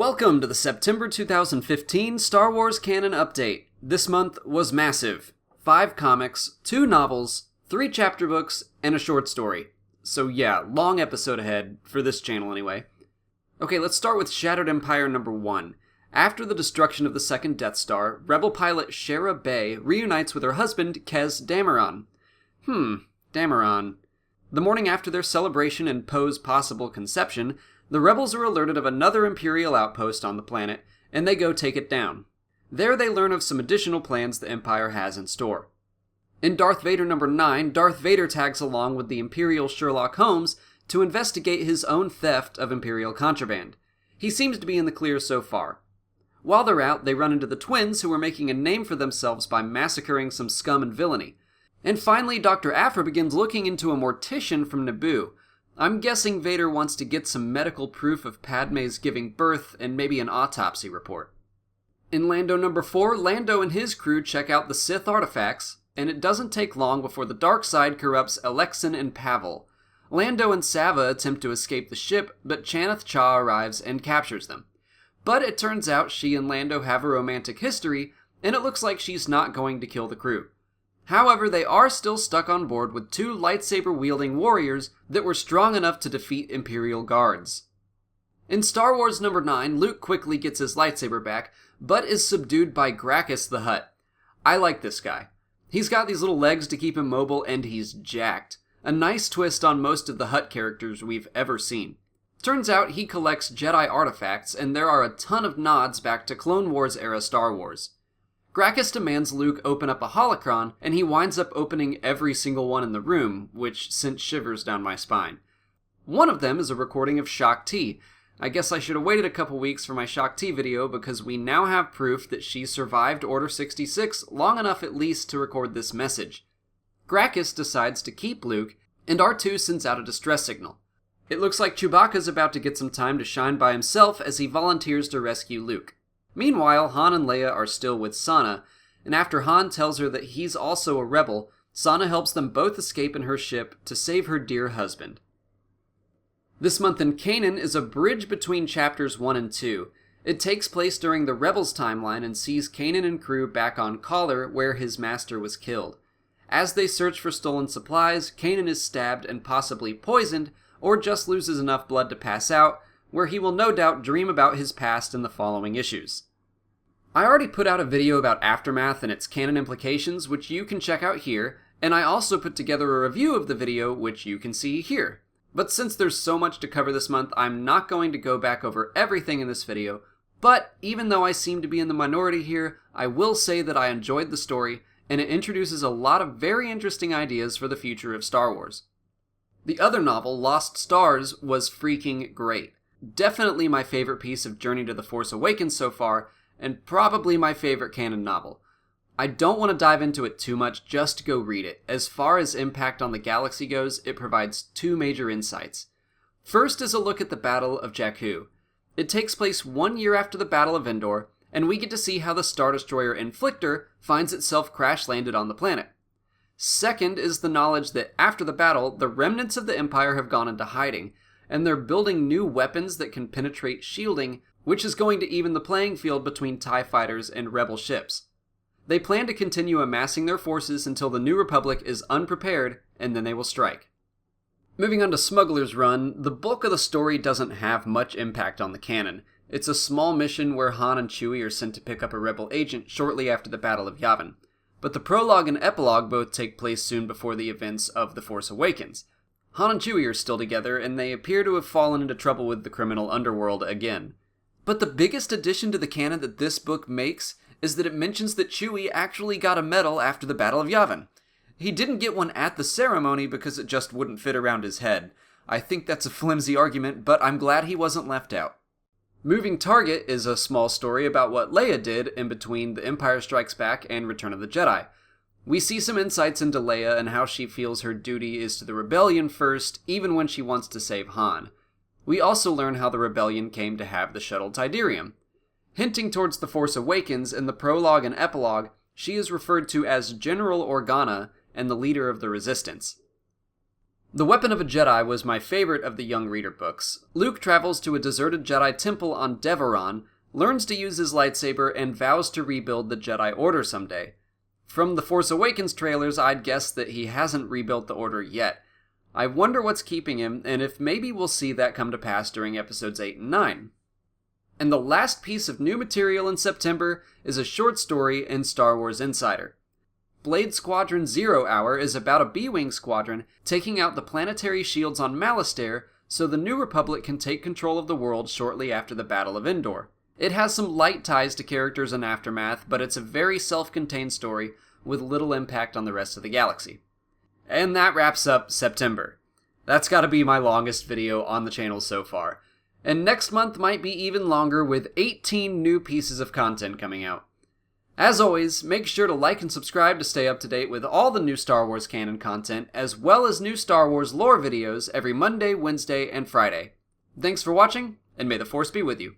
Welcome to the September 2015 Star Wars Canon Update. This month was massive. 5 comics, 2 novels, 3 chapter books, and a short story. So yeah, long episode ahead, for this channel anyway. Okay, let's start with Shattered Empire number 1. After the destruction of the second Death Star, Rebel pilot Shara Bey reunites with her husband, Kez Dameron. Dameron. The morning after their celebration and Poe's possible conception, the rebels are alerted of another Imperial outpost on the planet, and they go take it down. There they learn of some additional plans the Empire has in store. In Darth Vader number 9, Darth Vader tags along with the Imperial Sherlock Holmes to investigate his own theft of Imperial contraband. He seems to be in the clear so far. While they're out, they run into the twins who are making a name for themselves by massacring some scum and villainy. And finally, Dr. Aphra begins looking into a mortician from Naboo. I'm guessing Vader wants to get some medical proof of Padme's giving birth and maybe an autopsy report. In Lando number 4, Lando and his crew check out the Sith artifacts, and it doesn't take long before the dark side corrupts Alexin and Pavel. Lando and Sava attempt to escape the ship, but Chaneth Cha arrives and captures them. But it turns out she and Lando have a romantic history, and it looks like she's not going to kill the crew. However, they are still stuck on board with 2 lightsaber-wielding warriors that were strong enough to defeat Imperial guards. In Star Wars number 9, Luke quickly gets his lightsaber back, but is subdued by Gracchus the Hutt. I like this guy. He's got these little legs to keep him mobile, and he's jacked. A nice twist on most of the Hutt characters we've ever seen. Turns out he collects Jedi artifacts, and there are a ton of nods back to Clone Wars-era Star Wars. Gracchus demands Luke open up a holocron, and he winds up opening every single one in the room, which sent shivers down my spine. One of them is a recording of Shaak Ti. I guess I should have waited a couple weeks for my Shaak Ti video because we now have proof that she survived Order 66 long enough at least to record this message. Gracchus decides to keep Luke, and R2 sends out a distress signal. It looks like Chewbacca's about to get some time to shine by himself as he volunteers to rescue Luke. Meanwhile, Han and Leia are still with Sana, and after Han tells her that he's also a rebel, Sana helps them both escape in her ship to save her dear husband. This month in Canon is a bridge between chapters 1 and 2. It takes place during the Rebels timeline and sees Kanan and crew back on Collar where his master was killed. As they search for stolen supplies, Kanan is stabbed and possibly poisoned, or just loses enough blood to pass out, where he will no doubt dream about his past in the following issues. I already put out a video about Aftermath and its canon implications, which you can check out here, and I also put together a review of the video, which you can see here. But since there's so much to cover this month, I'm not going to go back over everything in this video, but even though I seem to be in the minority here, I will say that I enjoyed the story, and it introduces a lot of very interesting ideas for the future of Star Wars. The other novel, Lost Stars, was freaking great. Definitely my favorite piece of Journey to the Force Awakens so far, and probably my favorite canon novel. I don't want to dive into it too much, just go read it. As far as impact on the galaxy goes, it provides 2 major insights. First is a look at the Battle of Jakku. It takes place 1 year after the Battle of Endor, and we get to see how the Star Destroyer Inflictor finds itself crash-landed on the planet. Second is the knowledge that after the battle, the remnants of the Empire have gone into hiding, and they're building new weapons that can penetrate shielding, which is going to even the playing field between TIE fighters and Rebel ships. They plan to continue amassing their forces until the New Republic is unprepared, and then they will strike. Moving on to Smuggler's Run, the bulk of the story doesn't have much impact on the canon. It's a small mission where Han and Chewie are sent to pick up a Rebel agent shortly after the Battle of Yavin. But the prologue and epilogue both take place soon before the events of The Force Awakens. Han and Chewie are still together, and they appear to have fallen into trouble with the criminal underworld again. But the biggest addition to the canon that this book makes is that it mentions that Chewie actually got a medal after the Battle of Yavin. He didn't get one at the ceremony because it just wouldn't fit around his head. I think that's a flimsy argument, but I'm glad he wasn't left out. Moving Target is a small story about what Leia did in between The Empire Strikes Back and Return of the Jedi. We see some insights into Leia and how she feels her duty is to the rebellion first, even when she wants to save Han. We also learn how the rebellion came to have the shuttle Tidarium. Hinting towards The Force Awakens, in the prologue and epilogue, she is referred to as General Organa and the leader of the Resistance. The Weapon of a Jedi was my favorite of the young reader books. Luke travels to a deserted Jedi temple on Deveron, learns to use his lightsaber, and vows to rebuild the Jedi Order someday. From the Force Awakens trailers, I'd guess that he hasn't rebuilt the Order yet. I wonder what's keeping him, and if maybe we'll see that come to pass during episodes 8 and 9. And the last piece of new material in September is a short story in Star Wars Insider. Blade Squadron 0 Hour is about a B-Wing squadron taking out the planetary shields on Malastare so the New Republic can take control of the world shortly after the Battle of Endor. It has some light ties to characters in Aftermath, but it's a very self-contained story with little impact on the rest of the galaxy. And that wraps up September. That's gotta be my longest video on the channel so far. And next month might be even longer with 18 new pieces of content coming out. As always, make sure to like and subscribe to stay up to date with all the new Star Wars canon content, as well as new Star Wars lore videos every Monday, Wednesday, and Friday. Thanks for watching, and may the Force be with you.